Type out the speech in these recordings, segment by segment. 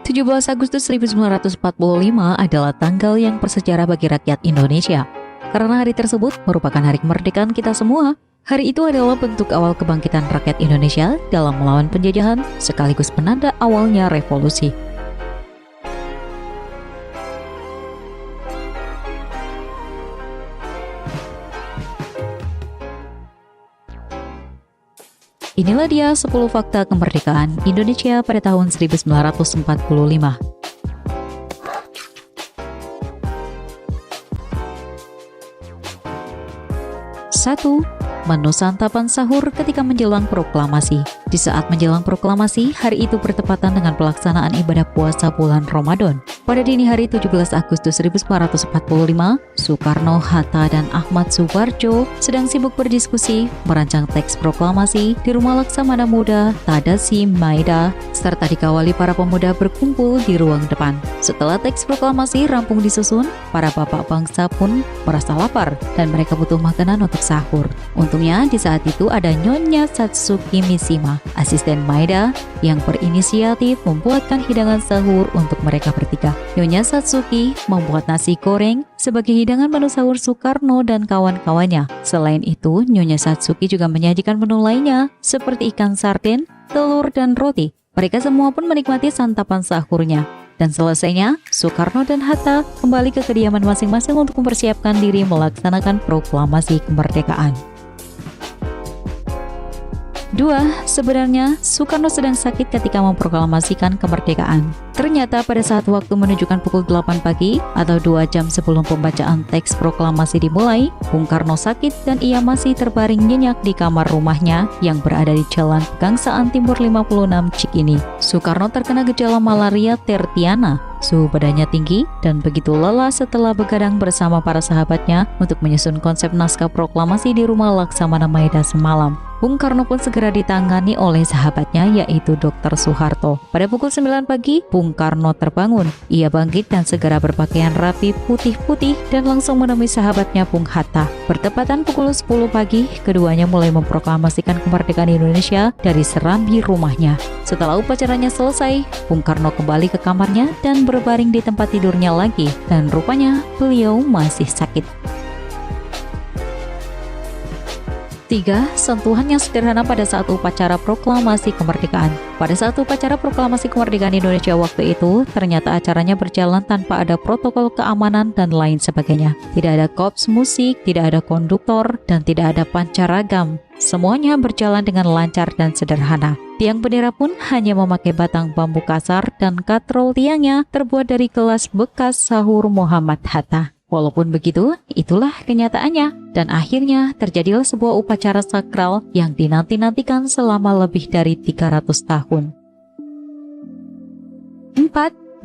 17 Agustus 1945 adalah tanggal yang bersejarah bagi rakyat Indonesia. Karena hari tersebut merupakan hari kemerdekaan kita semua. Hari itu adalah bentuk awal kebangkitan rakyat Indonesia dalam melawan penjajahan, sekaligus penanda awalnya revolusi. Inilah dia 10 fakta kemerdekaan Indonesia pada tahun 1945. 1. Menu santapan sahur ketika menjelang proklamasi. Di saat menjelang proklamasi, hari itu bertepatan dengan pelaksanaan ibadah puasa bulan Ramadan. Pada dini hari 17 Agustus 1945, Soekarno, Hatta, dan Ahmad Subarjo sedang sibuk berdiskusi merancang teks proklamasi di Rumah Laksamana Muda Tadasi Maeda, serta dikawali para pemuda berkumpul di ruang depan. Setelah teks proklamasi rampung disusun, para bapak bangsa pun merasa lapar dan mereka butuh makanan untuk sahur. Untungnya di saat itu ada Nyonya Satsuki Mishima, asisten Maeda, yang berinisiatif membuatkan hidangan sahur untuk mereka bertiga. Nyonya Satsuki membuat nasi goreng sebagai hidangan menu sahur Soekarno dan kawan-kawannya. Selain itu, Nyonya Satsuki juga menyajikan menu lainnya seperti ikan sarden, telur, dan roti. Mereka semua pun menikmati santapan sahurnya. Dan selesainya, Soekarno dan Hatta kembali ke kediaman masing-masing untuk mempersiapkan diri melaksanakan proklamasi kemerdekaan. 2. Sebenarnya, Soekarno sedang sakit ketika memproklamasikan kemerdekaan. Ternyata pada saat waktu menunjukkan pukul 8 pagi atau 2 jam sebelum pembacaan teks proklamasi dimulai, Bung Karno sakit dan ia masih terbaring nyenyak di kamar rumahnya yang berada di Jalan Pegangsaan Timur 56 Cikini. Soekarno terkena gejala malaria tertiana. Suhu badannya tinggi dan begitu lelah setelah begadang bersama para sahabatnya untuk menyusun konsep naskah proklamasi di Rumah Laksamana Maeda semalam. Bung Karno pun segera ditangani oleh sahabatnya yaitu Dr. Soeharto. Pada pukul 9 pagi, Bung Karno terbangun. Ia bangkit dan segera berpakaian rapi putih-putih dan langsung menemui sahabatnya Bung Hatta. Bertepatan pukul 10 pagi, keduanya mulai memproklamasikan kemerdekaan Indonesia dari serambi rumahnya. Setelah upacaranya selesai, Bung Karno kembali ke kamarnya dan berbaring di tempat tidurnya lagi, dan rupanya beliau masih sakit. 3. Sentuhan yang sederhana pada saat upacara proklamasi kemerdekaan. Pada saat upacara proklamasi kemerdekaan Indonesia waktu itu, ternyata acaranya berjalan tanpa ada protokol keamanan dan lain sebagainya. Tidak ada korps musik, tidak ada konduktor, dan tidak ada pancaragam. Semuanya berjalan dengan lancar dan sederhana. Tiang bendera pun hanya memakai batang bambu kasar dan katrol tiangnya terbuat dari gelas bekas sahur Muhammad Hatta. Walaupun begitu, itulah kenyataannya. Dan akhirnya terjadilah sebuah upacara sakral yang dinanti-nantikan selama lebih dari 300 tahun. 4.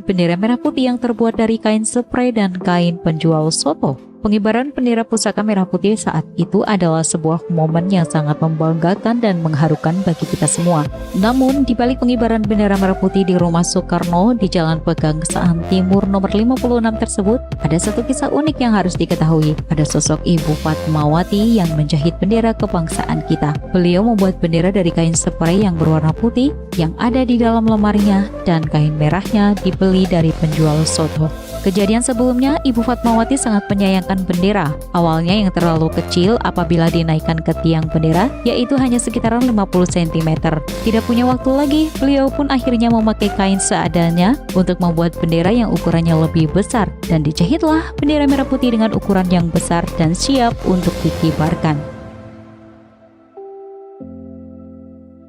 Bendera merah putih yang terbuat dari kain spray dan kain penjual soto. Pengibaran bendera pusaka merah putih saat itu adalah sebuah momen yang sangat membanggakan dan mengharukan bagi kita semua. Namun, di balik pengibaran bendera merah putih di rumah Soekarno di Jalan Pegangsaan Timur nomor 56 tersebut, ada satu kisah unik yang harus diketahui. Ada sosok Ibu Fatmawati yang menjahit bendera kebangsaan kita. Beliau membuat bendera dari kain spray yang berwarna putih yang ada di dalam lemarinya, dan kain merahnya dibeli dari penjual soto. Kejadian sebelumnya, Ibu Fatmawati sangat menyayangkan bendera. Awalnya yang terlalu kecil apabila dinaikkan ke tiang bendera, yaitu hanya sekitaran 50 cm. Tidak punya waktu lagi, beliau pun akhirnya memakai kain seadanya untuk membuat bendera yang ukurannya lebih besar. Dan dijahitlah bendera merah putih dengan ukuran yang besar dan siap untuk dikibarkan.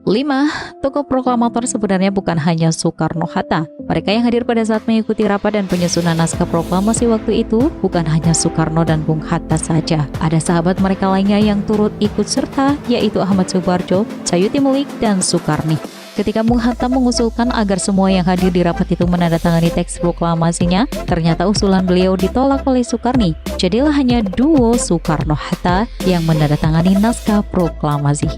5. Tokoh proklamator sebenarnya bukan hanya Soekarno-Hatta. Mereka yang hadir pada saat mengikuti rapat dan penyusunan naskah proklamasi waktu itu bukan hanya Soekarno dan Bung Hatta saja. Ada sahabat mereka lainnya yang turut ikut serta, yaitu Ahmad Subarjo, Sayuti Melik, dan Soekarni. Ketika Bung Hatta mengusulkan agar semua yang hadir di rapat itu menandatangani teks proklamasinya, ternyata usulan beliau ditolak oleh Soekarni. Jadilah hanya duo Soekarno-Hatta yang menandatangani naskah proklamasi.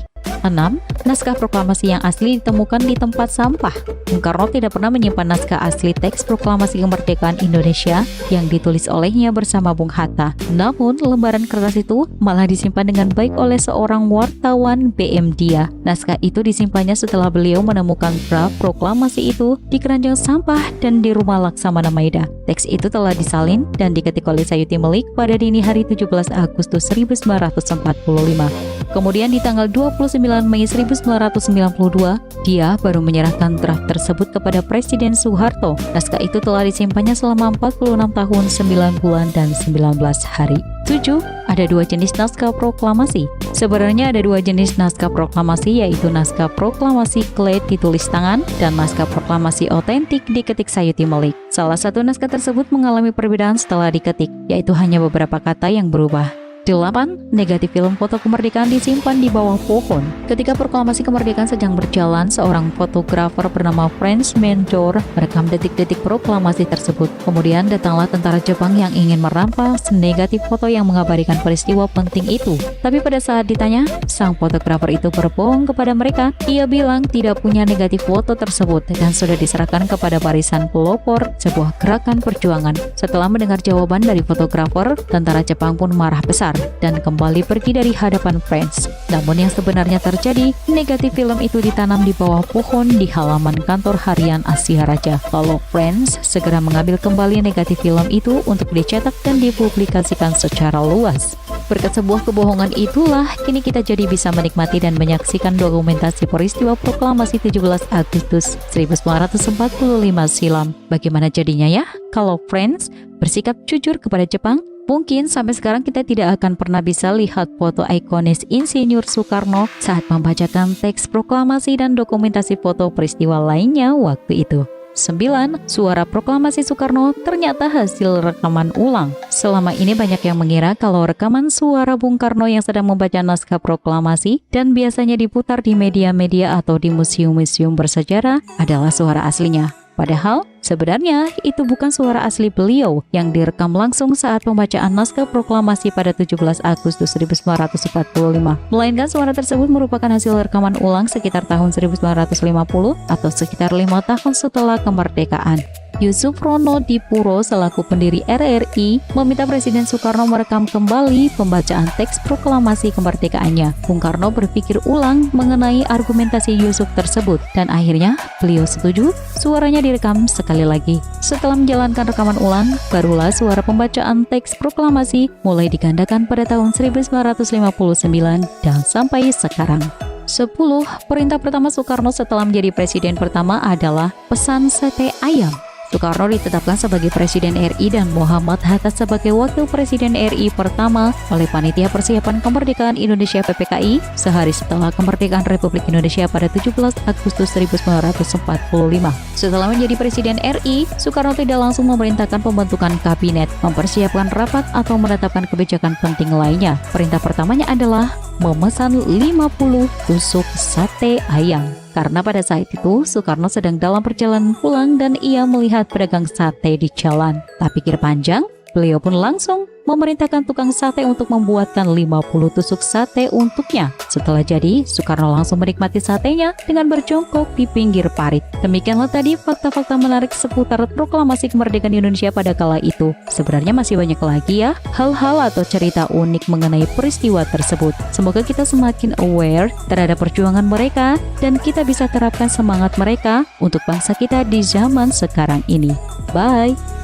6. Naskah proklamasi yang asli ditemukan di tempat sampah. Bung Karno tidak pernah menyimpan naskah asli teks proklamasi kemerdekaan Indonesia yang ditulis olehnya bersama Bung Hatta. Namun, lembaran kertas itu malah disimpan dengan baik oleh seorang wartawan BM Dia. Naskah itu disimpannya setelah beliau menemukan draft proklamasi itu di keranjang sampah dan di rumah Laksamana Maeda. Teks itu telah disalin dan diketik oleh Sayuti Melik pada dini hari 17 Agustus 1945. Kemudian di tanggal 29 Mei 1992, dia baru menyerahkan draft tersebut kepada Presiden Soeharto. Naskah itu telah disimpannya selama 46 tahun, 9 bulan, dan 19 hari. 7. Ada dua jenis naskah proklamasi. Sebenarnya ada dua jenis naskah proklamasi, yaitu naskah proklamasi clay ditulis tangan dan naskah proklamasi otentik diketik Sayuti Melik. Salah satu naskah tersebut mengalami perbedaan setelah diketik, yaitu hanya beberapa kata yang berubah. 8. Negatif film foto kemerdekaan disimpan di bawah pohon. Ketika proklamasi kemerdekaan sedang berjalan, seorang fotografer bernama Franz Mentor merekam detik-detik proklamasi tersebut. Kemudian datanglah tentara Jepang yang ingin merampas negatif foto yang mengabadikan peristiwa penting itu. Tapi pada saat ditanya, sang fotografer itu berbohong kepada mereka. Ia bilang tidak punya negatif foto tersebut dan sudah diserahkan kepada barisan pelopor sebuah gerakan perjuangan. Setelah mendengar jawaban dari fotografer, tentara Jepang pun marah besar dan kembali pergi dari hadapan Franz. Namun yang sebenarnya terjadi, negatif film itu ditanam di bawah pohon di halaman kantor harian Asia Raja. Lalu Franz segera mengambil kembali negatif film itu untuk dicetak dan dipublikasikan secara luas. Berkat sebuah kebohongan itulah, kini kita jadi bisa menikmati dan menyaksikan dokumentasi peristiwa proklamasi 17 Agustus 1945 silam. Bagaimana jadinya ya? Kalau Franz bersikap jujur kepada Jepang, mungkin sampai sekarang kita tidak akan pernah bisa lihat foto ikonis Insinyur Soekarno saat membacakan teks proklamasi dan dokumentasi foto peristiwa lainnya waktu itu. 9. Suara proklamasi Soekarno ternyata hasil rekaman ulang. Selama ini banyak yang mengira kalau rekaman suara Bung Karno yang sedang membaca naskah proklamasi dan biasanya diputar di media-media atau di museum-museum bersejarah adalah suara aslinya. Padahal, sebenarnya itu bukan suara asli beliau yang direkam langsung saat pembacaan naskah proklamasi pada 17 Agustus 1945. Melainkan suara tersebut merupakan hasil rekaman ulang sekitar tahun 1950 atau sekitar 5 tahun setelah kemerdekaan. Yusuf Rono Dipuro selaku pendiri RRI meminta Presiden Soekarno merekam kembali pembacaan teks proklamasi kemerdekaannya. Bung Karno berpikir ulang mengenai argumentasi Yusuf tersebut dan akhirnya beliau setuju suaranya direkam sekali lagi. Setelah menjalankan rekaman ulang, barulah suara pembacaan teks proklamasi mulai digandakan pada tahun 1959 dan sampai sekarang. 10. Perintah pertama Soekarno setelah menjadi presiden pertama adalah pesan sate ayam. Soekarno ditetapkan sebagai Presiden RI dan Muhammad Hatta sebagai Wakil Presiden RI pertama oleh Panitia Persiapan Kemerdekaan Indonesia PPKI sehari setelah kemerdekaan Republik Indonesia pada 17 Agustus 1945. Setelah menjadi Presiden RI, Soekarno tidak langsung memerintahkan pembentukan kabinet, mempersiapkan rapat atau menetapkan kebijakan penting lainnya. Perintah pertamanya adalah memesan 50 tusuk sate ayam. Karena pada saat itu Soekarno sedang dalam perjalanan pulang dan ia melihat pedagang sate di jalan. Tak pikir panjang, beliau pun langsung memerintahkan tukang sate untuk membuatkan 50 tusuk sate untuknya. Setelah jadi, Soekarno langsung menikmati satenya dengan berjongkok di pinggir parit. Demikianlah tadi fakta-fakta menarik seputar proklamasi kemerdekaan Indonesia pada kala itu. Sebenarnya masih banyak lagi ya hal-hal atau cerita unik mengenai peristiwa tersebut. Semoga kita semakin aware terhadap perjuangan mereka dan kita bisa terapkan semangat mereka untuk bangsa kita di zaman sekarang ini. Bye!